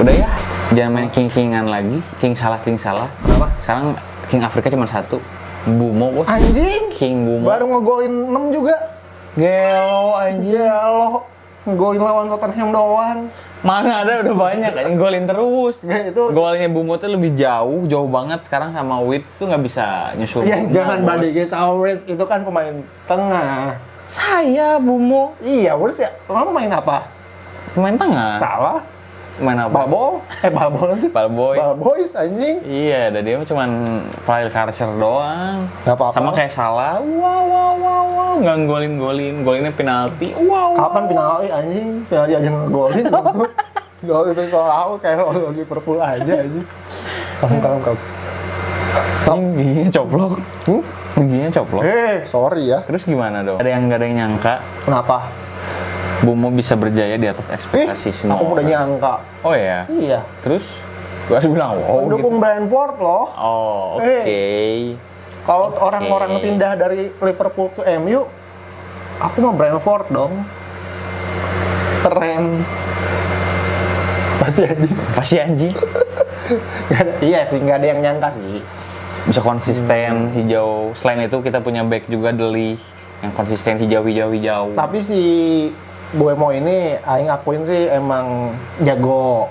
Udah ya, jangan main king-kingan lagi. King salah. Kenapa? Sekarang king Afrika cuma satu. Bumo bos. Anjing! King Bumo. Baru ngegolin 6 juga. Gelo anjing. Gelo. Ngegolin lawan Tottenham doang. Mana ada udah banyak anjing golin terus. Ya, itu golnya Bumo tuh lebih jauh banget sekarang sama Wirtz tuh nggak bisa nyusul. ya Bumo, jangan bos. bandingin sama Wirtz, itu kan pemain tengah. Saya Bumo Iya, Wirtz ya. Kamu main apa? pemain tengah. Salah. Main apa? Balbol? Balbol sih. Balboy. Balboys anjing. Iya, dan dia cuma file Karcher doang. Gak apa-apa. Sama kayak Salah. Wow. Nggak golin. Golinnya penalti. Wow. Kapan penalti anjing? Penalti aja ngegolin. Gol itu soal kayak Liverpool aja anjing. Kalem. Anjing giginya coplok. Giginya coplok. Sorry ya. Terus gimana dong? Nggak ada yang nyangka Kenapa? Bumo bisa berjaya di atas ekspektasi semua. Aku udah orang. nyangka. Oh ya? Iya. Terus? Gue harus bilang wow Mendukung gitu. Brentford loh. Oh, oke. Kalau orang-orang pindah dari Liverpool ke MU, aku mau Brentford dong. Keren. Pasti anjing. Iya sih, nggak ada yang nyangka sih. Bisa konsisten hijau. Selain itu kita punya back juga Deli yang konsisten hijau. Tapi si Buemo ini, Aing akuin sih emang jago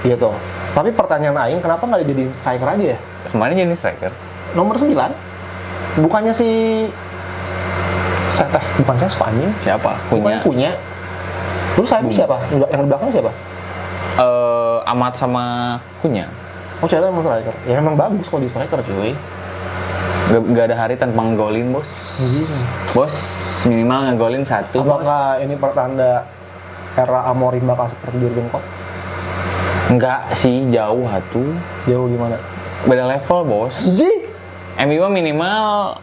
gitu. Tapi pertanyaan Aing, kenapa nggak dijadiin striker aja ya? Kemarin jadi striker. Nomor 9? Bukannya si... bukan saya suka anjing. Siapa? Bukannya punya. Terus saya siapa? Yang di belakang siapa? Amat sama Kunya. Oh, siapa emang striker? Ya emang bagus kalau di striker cuy. Gak ada hari tanpa ngegolin bos. Bos minimal ngegolin satu. Apakah ini pertanda era Amorim bakal seperti Jurgen Klopp? Enggak sih, jauh atuh. Jauh gimana? Beda level bos. Ji! MU minimal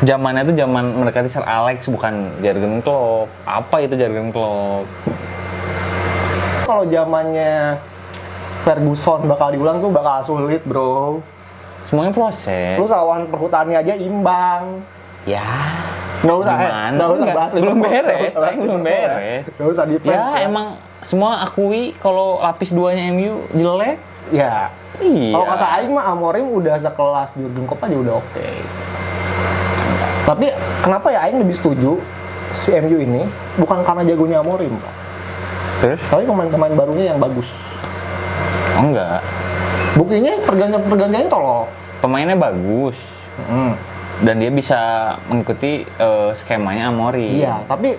zamannya tuh zaman mendekati Sir Alex, bukan Jurgen Klopp. Apa itu Jurgen Klopp? Kalau zamannya Ferguson bakal diulang tuh bakal sulit bro. Semuanya proses. Lu lawan Perhutani aja imbang. Ya. Nggak usah, gimana? nggak usah Enggak, bahas belum Liverpool. beres. Belum beres. Nggak usah defense Ya emang semua akui kalau lapis duanya MU jelek. Ya. Iya. Kalau kata Aing mah Amorim udah sekelas Jurgen Klopp aja udah oke. Tapi kenapa ya Aing lebih setuju si MU ini bukan karena jagonya Amorim, Pak. Terus? Tapi pemain-pemain barunya yang bagus. Oh enggak. Buktinya pergantiannya tolol. Pemainnya bagus. Dan dia bisa mengikuti skemanya Amorim. Iya, tapi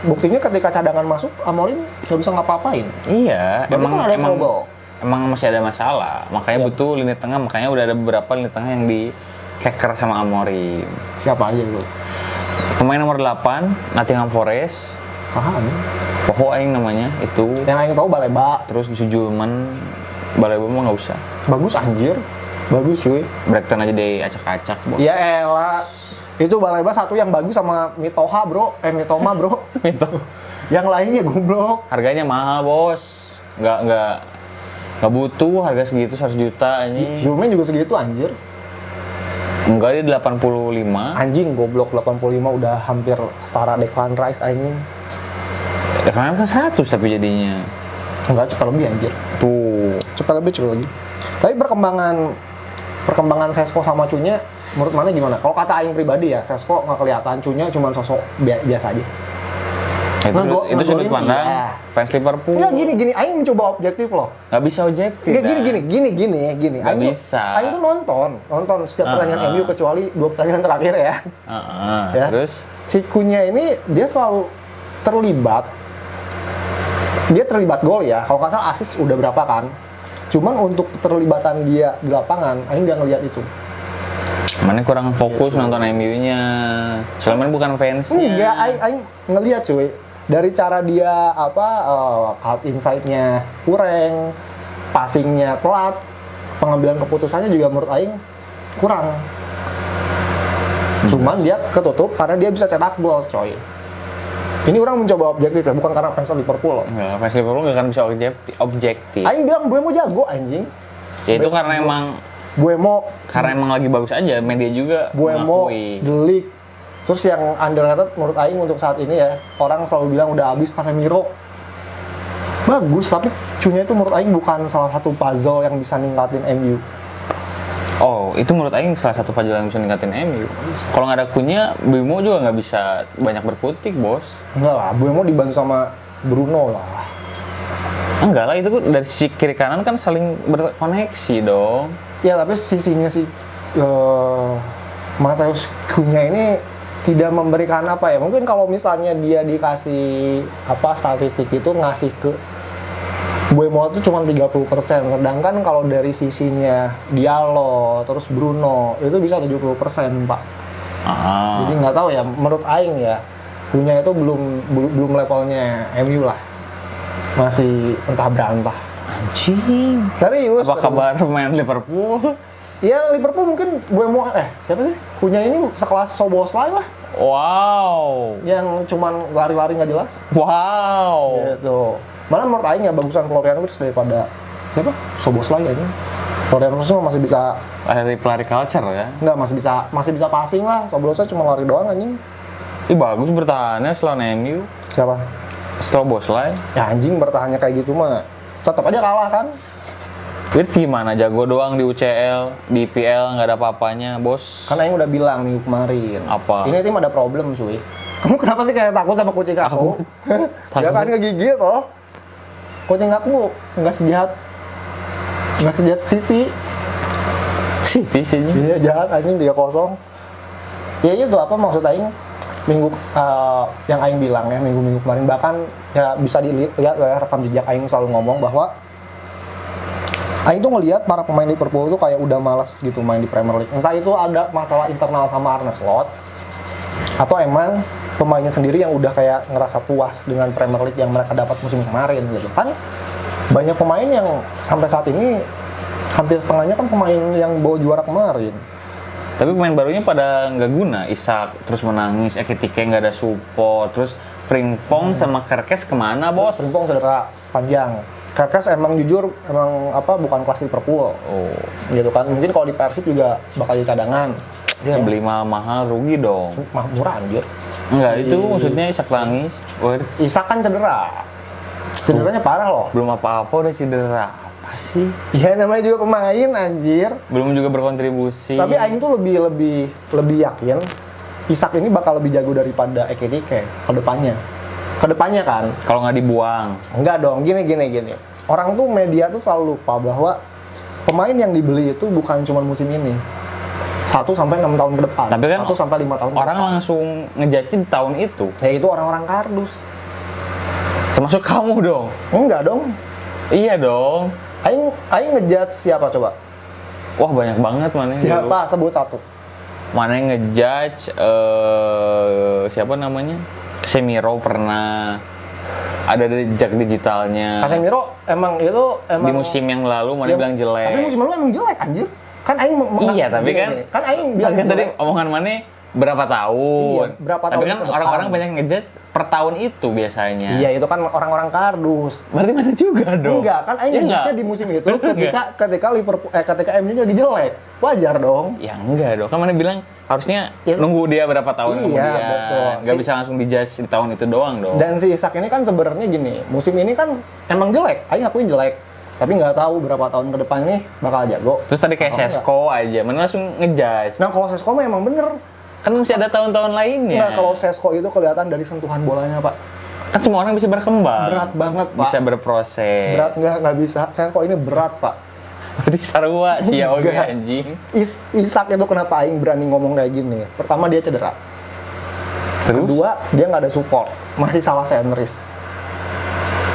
buktinya ketika cadangan masuk Amorim nggak bisa ngapa-ngapain. Iya, Berarti kan ada trouble. emang masih ada masalah. Makanya Iya. butuh lini tengah, makanya udah ada beberapa lini tengah yang di keker sama Amorim. Siapa aja lu? Pemain nomor 8, Nottingham Forest. Saham. Poho aing namanya itu. Yang Aing tahu Baleba. Terus Jujulman, Baleba mah nggak usah. Bagus anjir. Bagus cuy. Brighton aja deh acak-acak, bos. Ya elah. Itu Baleba satu yang bagus sama Mitoma bro. Itu. Yang lainnya goblok. Harganya mahal, bos. Nggak butuh harga segitu 100 juta ini. Zulman juga segitu anjir. Enggak, dia 85. Anjing goblok 85 udah hampir setara Declan Rice anjing. Ya kan 100 tapi jadinya. Enggak, cepat lebih anjir. Tuh. Cepat lagi. Tapi perkembangan Sesko sama Cunya menurut mana gimana? Kalau kata Aing pribadi ya, Sesko nggak kelihatan, Cunya cuma sosok biasa aja. Itu sudut pandang iya. fans Liverpool. Ya gini, Aing mencoba objektif loh. Nggak bisa objektif. Nggak, dah. gini. Nggak bisa. Aing tuh nonton setiap pertandingan MU kecuali 2 pertandingan terakhir ya. Ya. Terus Si Cunya ini dia selalu terlibat. Dia terlibat gol ya. Kalau nggak salah asis udah berapa kan? Cuman untuk keterlibatan dia di lapangan, Aing nggak ngeliat itu. mana kurang fokus nonton MU-nya. Soalnya bukan fansnya. Enggak, Aing ngeliat cuy. Dari cara dia cut inside-nya kurang, passing-nya telat, pengambilan keputusannya juga menurut Aing kurang. Cuman dia ketutup karena dia bisa cetak gol, coy. Ini orang mencoba objektif ya, bukan karena fans Liverpool loh. Enggak, fans Liverpool nggak akan bisa objektif. Aing bilang Buemo jago anjing. Ya itu karena emang lagi bagus aja, media juga Buemo, mengakui. The Ligt. Terus yang underrated menurut Aing untuk saat ini ya, orang selalu bilang udah habis Casemiro. bagus, tapi Cu-nya itu menurut Aing bukan salah satu puzzle yang bisa ningkatin MU. Oh, itu menurut Aing salah satu puzzle yang bisa ningkatin MU. Kalau nggak ada Kunya, Bimo juga nggak bisa banyak berkutik, bos. Enggak lah, Buemo dibantu sama Bruno lah. Enggak lah, itu dari sisi kiri kanan kan saling berkoneksi dong. Ya tapi sisinya si Matheus Cunha ini tidak memberikan apa ya, mungkin kalau misalnya dia dikasih apa statistik itu ngasih ke Buemo itu cuma 30%, sedangkan kalau dari sisinya Diallo terus Bruno itu bisa 70%, Pak. Jadi nggak tahu ya, menurut Aing ya Cunha itu belum levelnya MU lah, masih entah berantah. Anjing. Serius. Apa kabar main Liverpool? Ya Liverpool mungkin Buemo siapa sih? Cunha ini sekelas Szoboszlai lah. Wow. Yang cuman lari-lari nggak jelas. Wow. Gitu. Malah menurut Aing ya bagusan Florian Wirtz daripada siapa? Szoboszlai aja. Florian Wirtz masih bisa Lari culture ya. nggak, masih bisa passing lah. Szoboszlai cuma lari doang anjing. Ih bagus bertahannya selain MU. Siapa? Szoboszlai. Ya anjing bertahannya kayak gitu mah tetap aja kalah kan. Wirtz gimana? Jago doang di UCL, di IPL nggak ada apa-apanya, bos. Kan Aing udah bilang minggu kemarin. Apa? Ini tim ada problem cuy. Kamu kenapa sih kayak takut sama kucing aku? Ya kan ngegigit loh. Kucing aku nggak sejahat City. City sih. Iya jahat anjing 3-0. Ya itu apa maksud Aing minggu yang Aing bilang ya minggu kemarin, bahkan ya bisa dilihat ya rekam jejak Aing selalu ngomong bahwa Aing tuh ngelihat para pemain Liverpool tuh kayak udah malas gitu main di Premier League. Entah itu ada masalah internal sama Arne Slot atau emang pemainnya sendiri yang udah kayak ngerasa puas dengan Premier League yang mereka dapat musim kemarin gitu kan. Banyak pemain yang sampai saat ini hampir setengahnya kan pemain yang bawa juara kemarin. Tapi pemain barunya pada nggak guna. Isak terus menangis, Ekitike nggak ada support, terus Frimpong sama Kerkes kemana, bos? Frimpong cedera panjang. Kerkes emang jujur bukan kelas Liverpool. Oh, Gitu kan. Mungkin kalau di Persib juga bakal di cadangan. dia beli mahal rugi dong. Murah anjir. Enggak, itu maksudnya Isak nangis. Isak kan cedera. Cederanya parah loh. Belum apa-apa udah cedera. Apa sih? Ya namanya juga pemain anjir. Belum juga berkontribusi. Tapi Aing tuh lebih yakin Isak ini bakal lebih jago daripada Ekitike ke depannya. Ke depannya kan. Kalau nggak dibuang. Enggak dong, gini. Orang tuh media tuh selalu lupa bahwa pemain yang dibeli itu bukan cuma musim ini. 1 sampai 6 tahun ke depan. Tapi kan 1 sampai 5 tahun. Orang langsung ngejudge di tahun itu. Ya itu orang-orang kardus. Termasuk kamu dong. Enggak dong. Iya dong. Aing ngejudge siapa coba? Wah banyak banget mana yang Siapa? Sebut satu. Mana yang ngejudge siapa namanya? Casemiro pernah ada jejak digitalnya. Casemiro emang Di musim yang lalu mana bilang jelek. Tapi musim lalu emang jelek anjir. Kan Aing Iya, tapi kan Aing bilang kan tadi jelek. omongan mana berapa tahun? Iya, berapa tapi tahun kan ke depan. orang-orang banyak ngejudge per tahun itu biasanya. Iya, itu kan orang-orang kardus. Berarti mana juga dong? Enggak, kan Aing Ya ngejudge-nya di musim itu ketika Liverpool ketika MU lagi jelek. Wajar dong. Ya enggak dong. Kan mana bilang harusnya Ya, nunggu dia berapa tahun iya, kemudian. betul. Nggak bisa langsung dijudge di tahun itu doang dong. Dan si Isak ini kan sebenarnya gini, musim ini kan emang jelek. Aing akuin jelek. Tapi nggak tahu berapa tahun ke depan nih bakal jago. Terus tadi kayak Atau Sesko aja, mana langsung ngejudge. Nah, kalau Sesko mah emang bener. Kan masih ada tahun-tahun lainnya. Nah, kalau Sesko itu kelihatan dari sentuhan bolanya, Pak. Kan semua orang bisa berkembang. Berat banget, Pak. Bisa berproses. Berat nggak bisa. Sesko ini berat, Pak. Berarti sarua sih ya oke Enggak. anjing. Isak itu kenapa Aing berani ngomong kayak gini? Pertama dia cedera. Terus? Kedua, dia nggak ada support. Masih salah sentris.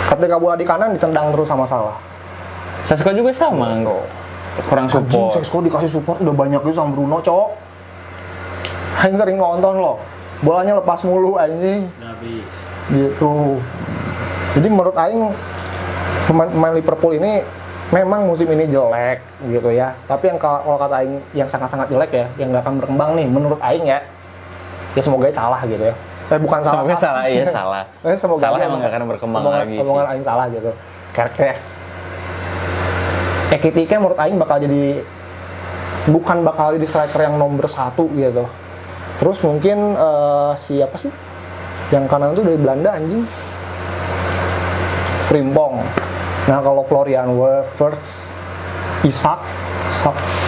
Ketika bola di kanan ditendang terus sama salah. Sesko juga sama. Gitu. Kurang Anjing, support. Sesko dikasih support udah banyak gitu sama Bruno, cowok. Aing sering nonton loh. Bolanya lepas mulu anjing. Gitu. Jadi menurut Aing pemain Liverpool ini memang musim ini jelek gitu ya. Tapi yang kalau kata Aing yang sangat-sangat jelek ya, yang nggak akan berkembang nih menurut Aing ya. Ya semoga salah gitu ya. Bukan salah. Semoga salah, iya salah. Semoga Salah aja emang nggak akan berkembang lagi sih. Omongan Aing salah gitu. Kerkes. Ekitike menurut Aing bakal jadi striker yang nomor 1 gitu. Terus mungkin siapa sih? Yang kanan tuh dari Belanda anjing. Frimpong. Nah kalau Florian Wirtz, Ishak,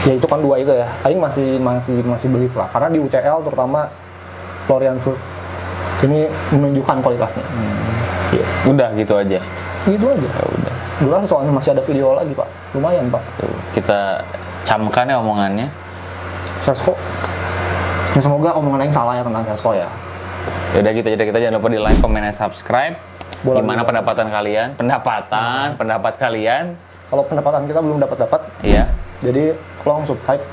ya itu kan 2 itu ya. Aing masih beli lah karena di UCL terutama Florian Wirtz ini menunjukkan kualitasnya. Iya. Udah gitu aja. Gitu aja. Ya udah. Dulu soalnya masih ada video lagi Pak, lumayan Pak. Tuh, kita camkan ya omongannya. Sesko. Ya semoga omongan Aing salah ya tentang Sesko ya. Ya udah gitu aja, kita jangan lupa di like, comment, dan subscribe. Boleh, Gimana boleh. pendapatan kalian? Pendapat kalian? Kalau pendapatan kita belum dapat, Iya. jadi tolong subscribe.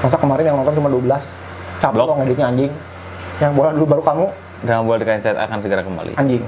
Masa kemarin yang nonton cuma 12. Capek Blok. lo ngeditnya anjing. Yang bola dulu baru kamu Jangan boleh dikain, saya akan segera kembali. anjing.